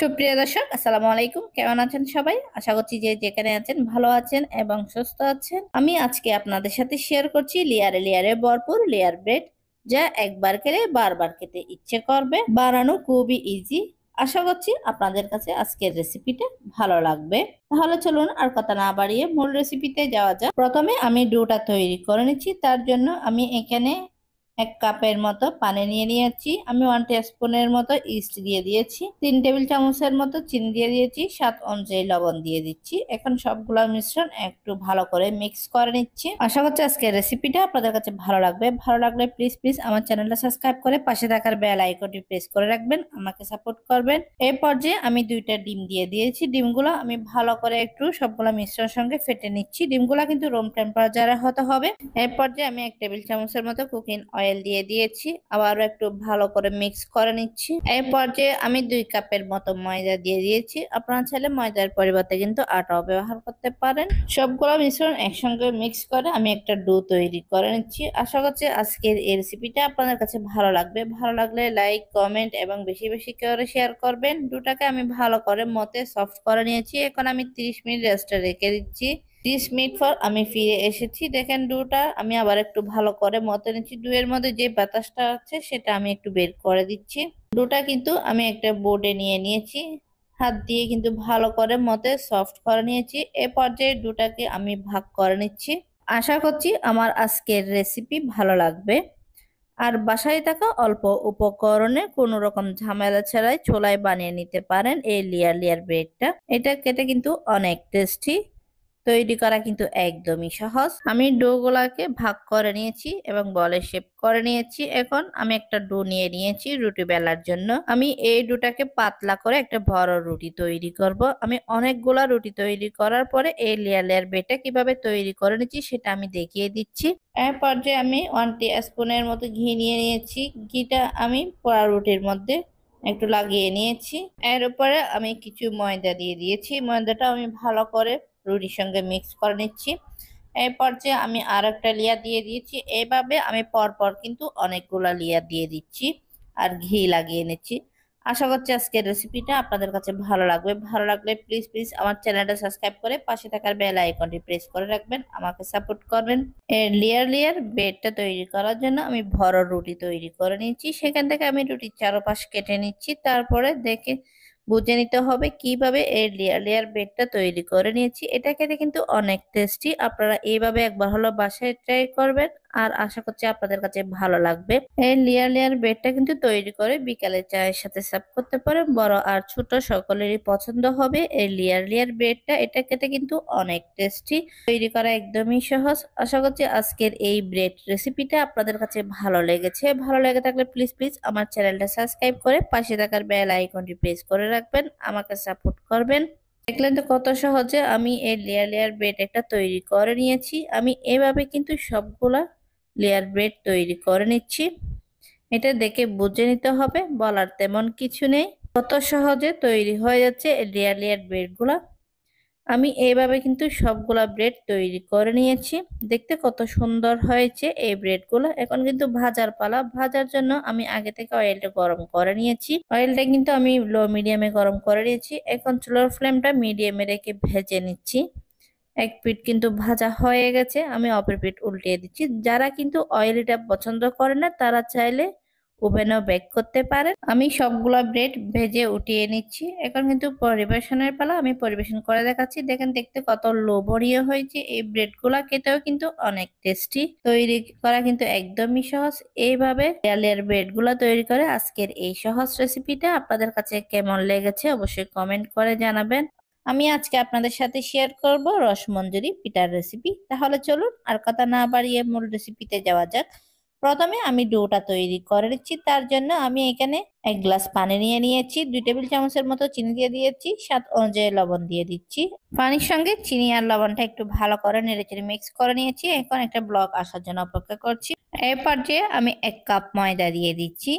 সুপ্রিয় দর্শক, আসসালামু আলাইকুম। কেমন আছেন সবাই? আশা করছি যে যেখানে আছেন ভালো আছেন এবং সুস্থ আছেন। আমি আজকে আপনাদের সাথে শেয়ার করছি লেয়ারে লেয়ারে ভরপুর লেয়ার ব্রেড, যা একবার খেলে বারবার খেতে ইচ্ছে করবে। বানানো খুবই ইজি। আশা করছি আপনাদের কাছে আজকের রেসিপিটা ভালো লাগবে। তাহলে চলুন আর কথা না বাড়িয়ে মূল রেসিপিতে যাওয়া যাক। প্রথমে আমি ডোটা তৈরি করে নিচ্ছি। তার জন্য আমি এখানে 1 কাপের মতো পানি নিয়ে নিয়েছি। আমি 1 টিস্পুনের মতো ইস্ট দিয়ে দিয়েছি, 3 টেবিল চামচের মতো চিনি দিয়ে দিয়েছি, স্বাদ অনুযায়ী লবণ দিয়ে দিচ্ছি। এখন সবগুলো মিশ্রণ একটু ভালো করে মিক্স করে নিচ্ছি। আশা করছি আজকের রেসিপিটা আপনাদের কাছে ভালো লাগবে। ভালো লাগলে প্লিজ প্লিজ আমার চ্যানেলটা সাবস্ক্রাইব করে পাশে থাকার বেল আইকনটি প্রেস করে রাখবেন, আমাকে সাপোর্ট করবেন। এই পর্যায়ে আমি 2টা ডিম দিয়ে দিয়েছি। ডিমগুলো আমি ভালো করে একটু সবগুলো মিশ্রণের সঙ্গে ফেটে নিচ্ছি। ডিমগুলো কিন্তু রুম টেম্পারেচারে হতে হবে। এই পর্যায়ে আমি 1 টেবিল চামচের মতো কুকিং অয়েল দিয়ে দিয়েছি, আবারও একটু ভালো করে মিক্স করে নিচ্ছি। এই পর্যায়ে আমি 2 কাপের মতো ময়দা দিয়ে দিয়েছি। আপনারা চাইলে ময়দার পরিবর্তে কিন্তু আটাও ব্যবহার করতে পারেন। সবগুলো মিশ্রণ একসঙ্গে মিক্স করে আমি একটা ডো তৈরি করে নিচ্ছি। আশা করছি আজকের এই রেসিপিটা আপনাদের কাছে ভালো লাগবে। ভালো লাগলে লাইক, কমেন্ট এবং বেশি বেশি করে শেয়ার করবেন। ডোটাকে আমি ভালো করে মতে সফট করে নিয়েছি। এখন আমি 30 মিনিট রেস্টে রেখে দিচ্ছি। 30 মিনিট পর আমি ফিরে এসেছি। দেখেন ডোটা আমি আবার একটু ভালো করে মতে নিচ্ছি। ডোয়ের মধ্যে যে বাতাসটা আছে সেটা আমি একটু বের করে দিচ্ছি। ডোটা কিন্তু আমি একটা বোর্ডে নিয়ে নিয়েছি, হাত দিয়ে কিন্তু ভালো করে মতে সফট করে নিয়েছি। এ পর্যায়ে ডোটাকে আমি ভাগ করে নিচ্ছি। আশা করছি আমার আজকের রেসিপি ভালো লাগবে। আর বাসায় থাকা অল্প উপকরণে কোনো রকম ঝামেলা ছাড়াই ছোলায় বানিয়ে নিতে পারেন এই লেয়ার লেয়ার ব্রেডটা। এটা খেতে কিন্তু অনেক টেস্টি। তৈরি করা কিন্তু একদমই সহজ। আমি ডো গুলাকে ভাগ করে নিয়েছি এবং বলের শেপ করে নিয়েছি। এখন আমি একটা ডো নিয়ে নিয়েছি রুটি বেলার জন্য। আমি এই ডোটাকে পাতলা করে একটা বড় রুটি তৈরি করব। আমি অনেকগুলা রুটি তৈরি করার পরে এই লেয়ার লেয়ার ব্রেডটা কিভাবে তৈরি করে নিচ্ছি সেটা আমি দেখিয়ে দিচ্ছি। এর পর্যায়ে আমি 1 টিস্পুনের মতো ঘি নিয়ে নিয়েছি। ঘিটা আমি পোড়া রুটির মধ্যে একটু লাগিয়ে নিয়েছি। এর উপরে আমি কিছু ময়দা দিয়ে দিয়েছি। ময়দাটা আমি ভালো করে রুটির সঙ্গে মিক্স করে নিচ্ছি। এই পর্যায়ে আমি আর একটা লেয়ার দিয়ে দিয়েছি। এইভাবে আমি পরপর কিন্তু অনেকগুলা লেয়ার দিয়ে দিচ্ছি আর ঘি লাগিয়ে নিচ্ছি। আশা করছি আজকের রেসিপিটা আপনাদের কাছে ভালো লাগবে। ভালো লাগলে প্লিজ প্লিজ আমার চ্যানেলটা সাবস্ক্রাইব করে পাশে থাকার বেল আইকনটি প্রেস করে রাখবেন, আমাকে সাপোর্ট করবেন। এর লেয়ার লেয়ার বেডটা তৈরি করার জন্য আমি বড় রুটি তৈরি করে নিচ্ছি। সেখান থেকে আমি রুটির চারপাশ কেটে নিচ্ছি। তারপরে দেখে বুঝে নিতে হবে কিভাবে এই লেয়ার লেয়ার বেডটা তৈরি করে নিয়েছি। এটা খেতে কিন্তু অনেক টেস্টি। আপনারা এইভাবে একবার হলো বাসায় ট্রাই করবেন আর আশা করছি আপনাদের কাছে ভালো লাগবে। এই লেয়ার লেয়ার বেডটা কিন্তু তৈরি করে বিকালে চায়ের সাথে সার্ভ করতে পারেন। বড় আর ছোট সকলেরই পছন্দ হবে এই লেয়ার লেয়ার বেডটা। এটা খেতে কিন্তু অনেক টেস্টি। তৈরি করা একদমই সহজ। আশা করছি আজকের এই ব্রেড রেসিপিটা আপনাদের কাছে ভালো লেগেছে। ভালো লেগে থাকলে প্লিজ প্লিজ আমার চ্যানেলটা সাবস্ক্রাইব করে পাশে থাকার বেল আইকনটি প্রেস করে রাখবেন, আমাকে সাপোর্ট করবেন। দেখলেন তো কত সহজে আমি এই লেয়ার লেয়ার ব্রেড একটা তৈরি করে নিয়েছি। আমি এভাবে কিন্তু সবগুলা লেয়ার ব্রেড তৈরি করে নিচ্ছি। এটা দেখে বুঝে নিতে হবে, বলার তেমন কিছু নেই। কত সহজে তৈরি হয়ে যাচ্ছে এই লেয়ার লেয়ার ব্রেড গুলা। আমি এইভাবে কিন্তু সবগুলা ব্রেড তৈরি করে নিয়েছি। দেখতে কত সুন্দর হয়েছে এই ব্রেড গুলো। এখন কিন্তু ভাজার পালা। ভাজার জন্য আমি আগে থেকে অয়েলটা গরম করে নিয়েছি। অয়েলটা কিন্তু আমি লো মিডিয়ামে গরম করে নিয়েছি। এখন চুলার ফ্লেমটা মিডিয়ামে রেখে ভেজে নিচ্ছি। এক পিঠ কিন্তু ভাজা হয়ে গেছে, আমি অপর পিঠ উল্টিয়ে দিচ্ছি। যারা কিন্তু অয়েলিটা পছন্দ করে না তারা চাইলে ওভেনও বেক করতে পারেন। আমি সবগুলা ব্রেড ভেজে উঠিয়ে নিচ্ছি। এখন কিন্তু পরিবেশনের পালা। আমি পরিবেশন করে দেখাচ্ছি। দেখেন দেখতে কত লোভনীয় হয়েছে এই ব্রেড গুলা। খেতেও কিন্তু অনেক টেস্টি। তৈরি করা কিন্তু একদমই সহজ। এইভাবে লেয়ার ব্রেড গুলা তৈরি করে আজকের এই সহজ রেসিপিটা আপনাদের কাছে কেমন লেগেছে অবশ্যই কমেন্ট করে জানাবেন। আমি আজকে আপনাদের সাথে শেয়ার করব রসমঞ্জুরি পিঠার রেসিপি। তাহলে চলুন আর কথা না বাড়িয়ে মূল রেসিপিতে যাওয়া যাক। প্রথমে আমি ডোটা তৈরি করে নিচ্ছি। তার জন্য আমি এখানে 1 গ্লাস পানি নিয়ে নিয়েছি, 2 টেবিল চামচের মতো চিনি দিয়ে দিয়েছি, স্বাদ অনুযায়ী লবণ দিয়ে দিচ্ছি। পানির সঙ্গে চিনি আর লবণটা একটু ভালো করে নেড়েচেড়ে মিক্স করে নিয়েছি। এখন একটা ব্লক আসার জন্য অপেক্ষা করছি। এই পর্যায়ে আমি 1 কাপ ময়দা দিয়ে দিচ্ছি।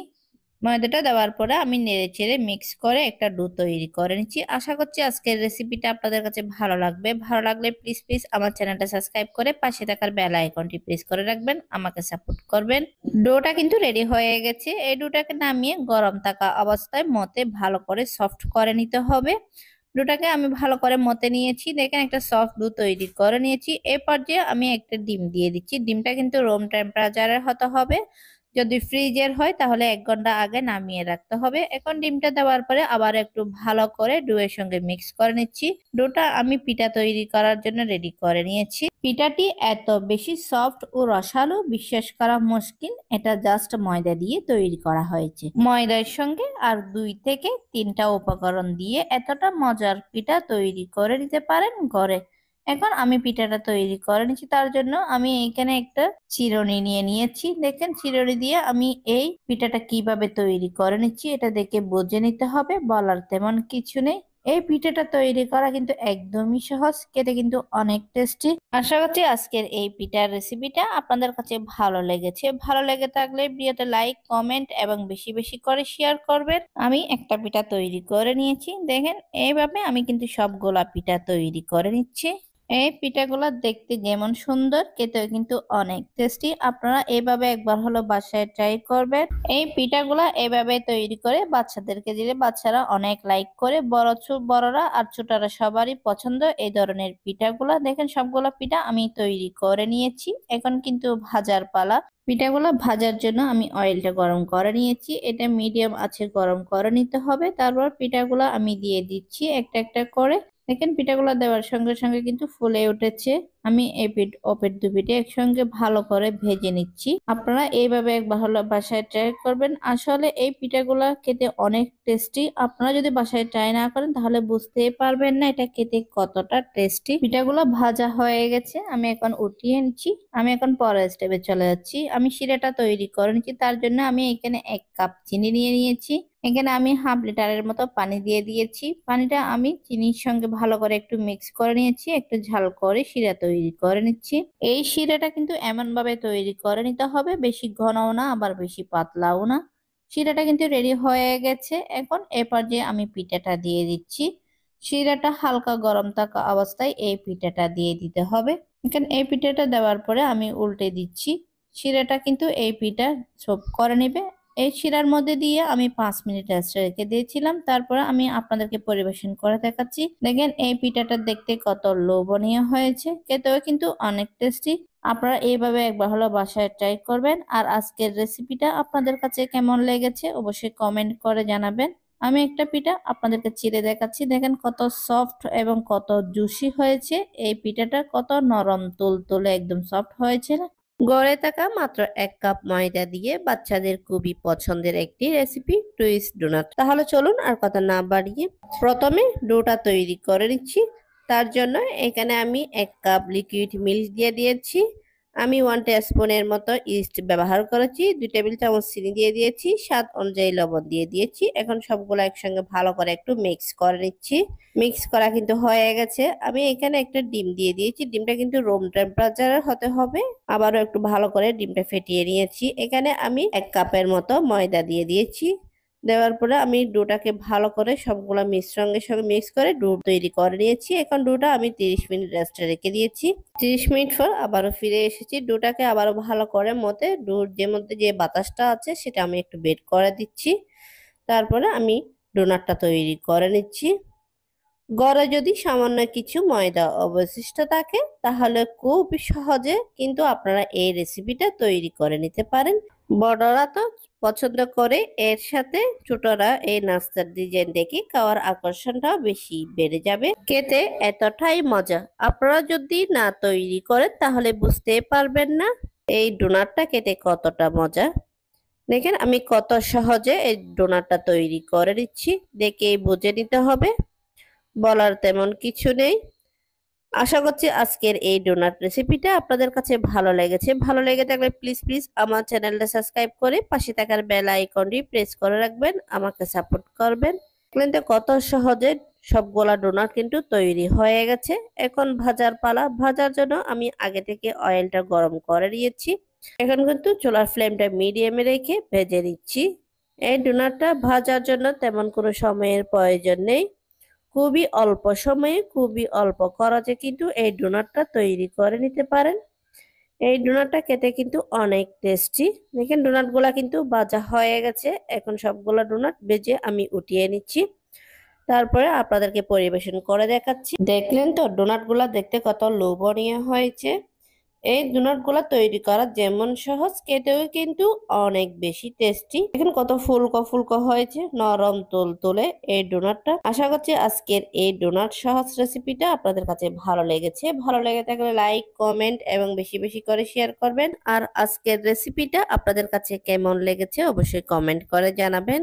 ময়দাটা দেওয়ার পরে আমি নেড়েচেড়ে মিক্স করে একটা ডো তৈরি করে নিচ্ছি। আশা করছি আজকের রেসিপিটা আপনাদের কাছে ভালো লাগবে। ভালো লাগলে প্লিজ প্লিজ আমার চ্যানেলটা সাবস্ক্রাইব করে পাশে থাকার বেল আইকনটি প্রেস করে রাখবেন, আমাকে সাপোর্ট করবেন। ডোটা কিন্তু রেডি হয়ে গেছে। এই ডোটাকে নামিয়ে গরম থাকা অবস্থায় মতে ভালো করে সফট করে নিতে হবে। ডোটাকে আমি ভালো করে মতে নিয়েছি। দেখেন একটা সফট ডো তৈরি করে নিয়েছি। এই পর্যায়ে আমি একটা ডিম দিয়ে দিচ্ছি। ডিমটা কিন্তু রুম টেম্পারেচারে হতে হবে। যদি ফ্রিজের হয় তাহলে 1 ঘন্টা আগে নামিয়ে রাখতে হবে। এখন ডিমটা দেওয়ার পরে আবার একটু ভালো করে ডো এর সঙ্গে মিক্স করে নিচ্ছি। ডোটা আমি পিঠা তৈরি করার জন্য রেডি করে নিয়েছি। পিঠাটি এত বেশি সফট ও রসালো বিশ্বাস করা মুশকিল। এটা জাস্ট ময়দা দিয়ে তৈরি করা হয়েছে। ময়দার সঙ্গে আর 2 থেকে 3টা উপকরণ দিয়ে এতটা মজার পিঠা তৈরি করে নিতে পারেন ঘরে। এখন আমি পিঠাটা তৈরি করে নিচ্ছি। তার জন্য আমি এখানে একটা চিরুনি নিয়ে নিয়েছি। দেখেন চিরুনি দিয়ে আমি এই পিঠাটা কিভাবে তৈরি করে নিচ্ছি এটা দেখে বুঝে নিতে হবে, বলার তেমন কিছু নেই। এই পিঠাটা তৈরি করা কিন্তু একদমই সহজ, খেতে কিন্তু অনেক টেস্টি। আশা করছি আজকের এই পিঠার রেসিপিটা আপনাদের কাছে ভালো লেগেছে। ভালো লেগে থাকলে ভিডিওতে লাইক, কমেন্ট এবং বেশি বেশি করে শেয়ার করবেন। আমি একটা পিঠা তৈরি করে নিয়েছি। দেখেন এইভাবে আমি কিন্তু সবগুলা পিঠা তৈরি করে নিচ্ছি। এই পিঠাগুলো দেখতে যেমন সুন্দর, খেতেও কিন্তু অনেক টেস্টি। আপনারা এইভাবে একবার হলো বাসায় ট্রাই করবেন। এই পিঠাগুলা এভাবে তৈরি করে বাচ্চাদেরকে দিলে বাচ্চারা অনেক লাইক করে। বড়রা আর ছোটরা সবারই পছন্দ এই ধরনের পিঠাগুলা। দেখেন সবগুলা পিঠা আমি তৈরি করে নিয়েছি। এখন কিন্তু ভাজার পালা। পিঠাগুলো ভাজার জন্য আমি অয়েলটা গরম করে নিয়েছি। এটা মিডিয়াম আছে গরম করে নিতে হবে। তারপর পিঠাগুলো আমি দিয়ে দিচ্ছি একটা একটা করে। দেখেন পিঠাগুলো দেওয়ার সঙ্গে সঙ্গে কিন্তু ফুলে উঠেছে। আমি এই পিঠ ও পিঠ দু পিঠে একসঙ্গে ভালো করে ভেজে নিচ্ছি। আপনারা এইভাবে একবার হলো বাসায় ট্রাই করবেন। আসলে এই পিঠাগুলা খেতে অনেক টেস্টি। আপনারা যদি বাসায় ট্রাই না করেন তাহলে বুঝতেই পারবেন না এটা খেতে কতটা টেস্টি। পিঠাগুলো ভাজা হয়ে গেছে, আমি এখন উঠিয়ে নিচ্ছি। আমি এখন পরের স্টেপে চলে যাচ্ছি। আমি শিরাটা তৈরি করে নিচ্ছি। তার জন্য আমি এখানে 1 কাপ চিনি নিয়ে নিয়েছি। এখানে আমি হাফ লিটারের মতো পানি দিয়ে দিয়েছি। পানিটা আমি চিনির সঙ্গে ভালো করে একটু মিক্স করে নিয়েছি। একটু ঝাল করে শিরা তৈরি করে নিচ্ছি। এই শিরাটা কিন্তু এমন ভাবে তৈরি করে নিতে হবে, বেশি ঘনও না আবার বেশি পাতলাও না। শিরাটা কিন্তু রেডি হয়ে গেছে। এখন এ পর্যায়ে আমি পিঠাটা দিয়ে দিচ্ছি। শিরাটা হালকা গরম থাকা অবস্থায় এই পিঠাটা দিয়ে দিতে হবে। এখানে এই পিঠাটা দেওয়ার পরে আমি উল্টে দিচ্ছি। শিরাটা কিন্তু এই পিঠা সব করে নেবে। এই শিরার মধ্যে দিয়ে আমি 5 মিনিট রেস্টে রেখে দিয়েছিলাম। তারপরে আমি আপনাদেরকে পরিবেশন করে দেখাচ্ছি। দেখেন এই পিঠাটা দেখতে কত লোভনীয় হয়েছে, খেতেও কিন্তু অনেক টেস্টি। আপনারা এইভাবে একবার হলো বাসায় ট্রাই করবেন। আর আজকের রেসিপিটা আপনাদের কাছে কেমন লেগেছে অবশ্যই কমেন্ট করে জানাবেন। আমি একটা পিঠা আপনাদেরকে চিড়ে দেখাচ্ছি। দেখেন কত সফট এবং কত জুসি হয়েছে। এই পিঠাটা কত নরম তুলতুলে একদম সফট হয়েছে না। গড়ে থাকা মাত্র 1 কাপ ময়দা দিয়ে বাচ্চাদের খুবই পছন্দের একটি রেসিপি টুইস্ট ডোনাট। তাহলে চলুন আর কথা না বাড়িয়ে প্রথমে ডোটা তৈরি করে নিচ্ছি। তার জন্য এখানে আমি 1 কাপ লিকুইড মিল্ক দিয়ে দিয়েছি। আমি 1 টিস্পুনের মতো ইস্ট ব্যবহার করেছি। 2 টেবিল চামচ চিনি দিয়ে দিয়েছি। স্বাদ অনুযায়ী লবণ দিয়ে দিয়েছি। এখন সবগুলো একসঙ্গে ভালো করে একটু মিক্স করে নিচ্ছি। মিক্স করা কিন্তু হয়ে গেছে। আমি এখানে একটা ডিম দিয়ে দিয়েছি। ডিমটা কিন্তু রুম টেম্পারেচারে হতে হবে। আবারও একটু ভালো করে ডিমটা ফেটিয়ে নিয়েছি। এখানে আমি 1 কাপের মতো ময়দা দিয়ে দিয়েছি। দেওয়ার পরে আমি ডোটাকে ভালো করে সবগুলো মিশ্রণের সঙ্গে মিক্স করে ডো তৈরি করে নিয়েছি। এখন ডোটা আমি 30 মিনিট রেস্টে রেখে দিয়েছি। 30 মিনিট পর আবারও ফিরে এসেছি। ডোটাকে আবারও ভালো করে মতে ডোর যে মধ্যে যে বাতাসটা আছে সেটা আমি একটু বের করে দিচ্ছি। তারপরে আমি ডোনাটটা তৈরি করে নিচ্ছি। ঘরে যদি সামান্য কিছু ময়দা অবশিষ্ট থাকে তাহলে খুব সহজে কিন্তু আপনারা এই রেসিপিটা তৈরি করে নিতে পারেন। বড়রা তো পছন্দ করে, এর সাথে ছোটরা এই নাস্তার ডিজাইন দেখে খাওয়ার আকর্ষণটাও বেশি বেড়ে যাবে। খেতে এতটাই মজা, আপনারা যদি না তৈরি করেন তাহলে বুঝতে পারবেন না এই ডোনাটটা খেতে কতটা মজা। দেখেন আমি কত সহজে এই ডোনাটটা তৈরি করে নিচ্ছি, দেখে বুঝে নিতে হবে, বলার তেমন কিছু নেই। আশা করছি আজকের এই ডোনাট রেসিপিটা আপনাদের কাছে ভালো লেগেছে। ভালো লেগে থাকলে প্লিজ প্লিজ আমার চ্যানেলটা সাবস্ক্রাইব করে পাশে থাকার বেল আইকনটি প্রেস করে রাখবেন, আমাকে সাপোর্ট করবেন। কিন্তু কত সহজে সবগুলা ডোনাট কিন্তু তৈরি হয়ে গেছে। এখন ভাজার পালা। ভাজার জন্য আমি আগে থেকে অয়েলটা গরম করে নিয়েছি। এখন কিন্তু চুলার ফ্লেমটা মিডিয়ামে রেখে ভেজে নিচ্ছি। এই ডোনাটটা ভাজার জন্য তেমন কোনো সময়ের প্রয়োজন নেই। খুবই অল্প সময়ে খুবই অল্প খরচে কিন্তু এই ডোনাটটা তৈরি করে নিতে পারেন। এই ডোনাটটা খেতে কিন্তু অনেক টেস্টি। দেখেন ডোনাটগুলা কিন্তু ভাজা হয়ে গেছে। এখন সবগুলা ডোনাট ভেজে আমি উঠিয়ে নিচ্ছি। তারপরে আপনাদেরকে পরিবেশন করে দেখাচ্ছি। দেখলেন তো ডোনাটগুলা দেখতে কত লোভনীয় হয়েছে। এই ডোনাটগুলা তৈরি করা যেমন সহজ, খেতেও কিন্তু অনেক বেশি টেস্টি। দেখেন কত ফুলকো ফুলকো হয়েছে, নরম তুলতুলে এই ডোনাটটা। আশা করছি আজকের এই ডোনাট সহজ রেসিপিটা আপনাদের কাছে ভালো লেগেছে। ভালো লেগে থাকলে লাইক, কমেন্ট এবং বেশি বেশি করে শেয়ার করবেন। আর আজকের রেসিপিটা আপনাদের কাছে কেমন লেগেছে অবশ্যই কমেন্ট করে জানাবেন।